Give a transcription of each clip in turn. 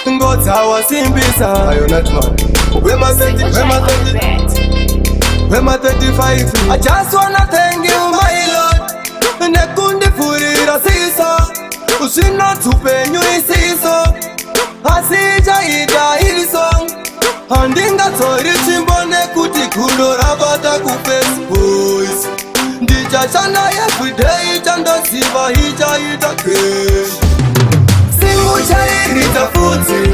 Ngoza wasimbisa Wema 35 I just wanna thank you my Lord Nekundifurira siso Ushina tupenyu isiso Asijaida iliso Handinga tori chimbone kuti kundora bata ku Facebook Ndichachana everyday chandosiva hichaita kesh Singu chairita futi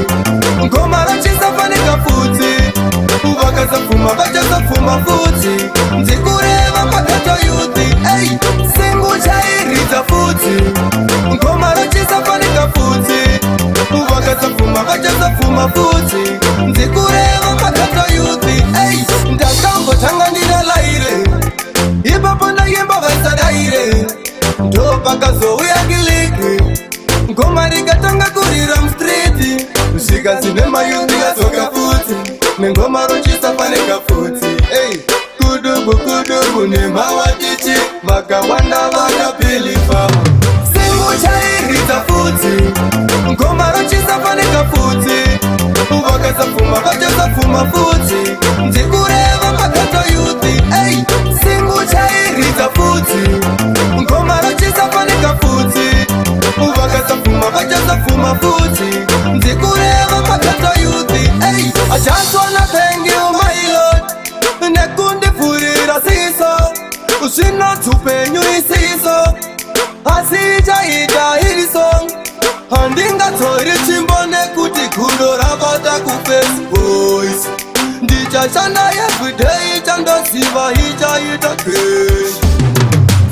Ngoma rachisafanika futi Uvakazafuma vachazafuma futi Ndikureva pakato yuthi Singu chairita futi Ngoma rachisafanika futi Uvakazafuma vachazafuma futi Ndikureva pakato yuthi Ndakambo tanga ndinalaire Ipapo ndayemba vasadaire Ndopakazo uyangiliki Ngoma rikatanga kurira mstriti Kusvika zine mayuthi yazoka futi Nengoma rochisafanika futi Kudubu nemawatichi Vakawanda vakapilifa Singu chairita futi Ngoma rochisafanika futi Uvakazafuma vachazafuma futi Ndikureva pakato yuthi Singu chairita futi Ngoma rochisafanika futi Uvakazafuma vachazafuma futi Ndikureva pakato yuthi I just wanna thank you my Lord Nekundifurira siso Ushina tupenyu isiso Asijaida iliso Handinga tori chimbone kuti kundora bata ku Facebook Ndichachana everyday chandosiva hichaita kesh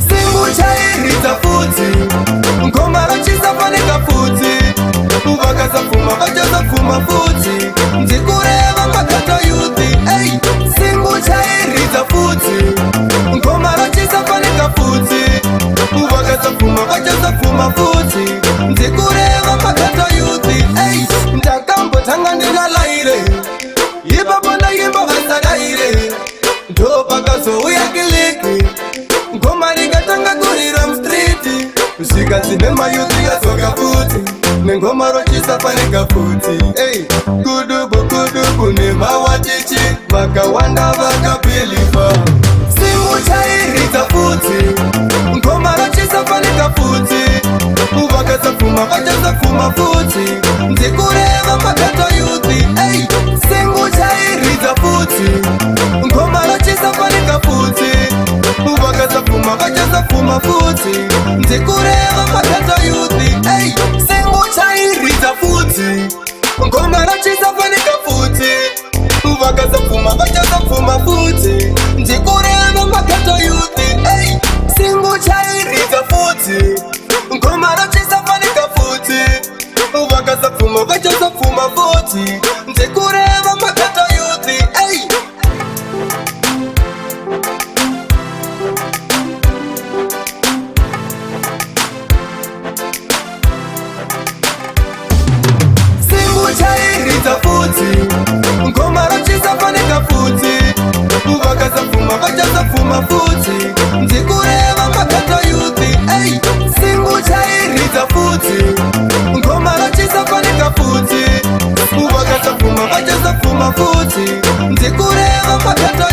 Singu chairita futi Ngoma rachisafanika futi Uvakazafuma vachazafuma futi Ndikureva pakato yuthi Singu chairita futi Ngoma rachisafanika futi Uvakazafuma vachazafuma futi Ndikureva pakato yuthi Ndakambo tanga ndinalaire Ipapo ndayemba vasadaire Ndopakazo uyangiliki Ngoma rikatanga kurira mstriti Kusvika zine mayuthi yazoka futi Nengoma rochisafanika futi Kudubu nemawatichi Vakawanda vakapilifa Singu chairita futi Ngoma rochisafanika futi Uvakazafuma vachazafuma futi Ndikureva pakato yuthi Singu chairita futi Ngoma rochisafanika futi Uvakazafuma vachazafuma futi Ndikureva pakato yuthi Singu chairita futi Ngoma rochisafanika futi Uvakazafuma vachazafuma futi Ndikureva pakato yuthi Singu chairita futi Ngoma rochisafanika futi Uvakazafuma vachazafuma futi Ndikureva pakato yuthi Singu chairita futi Ngoma rochisafanika futi Uvakazafuma vachazafuma futi Ndikureva pakato yuthi Singu chairita futi Ngoma rochisafanika futi Uvakazafuma vachazafuma futi Ndikureva pakato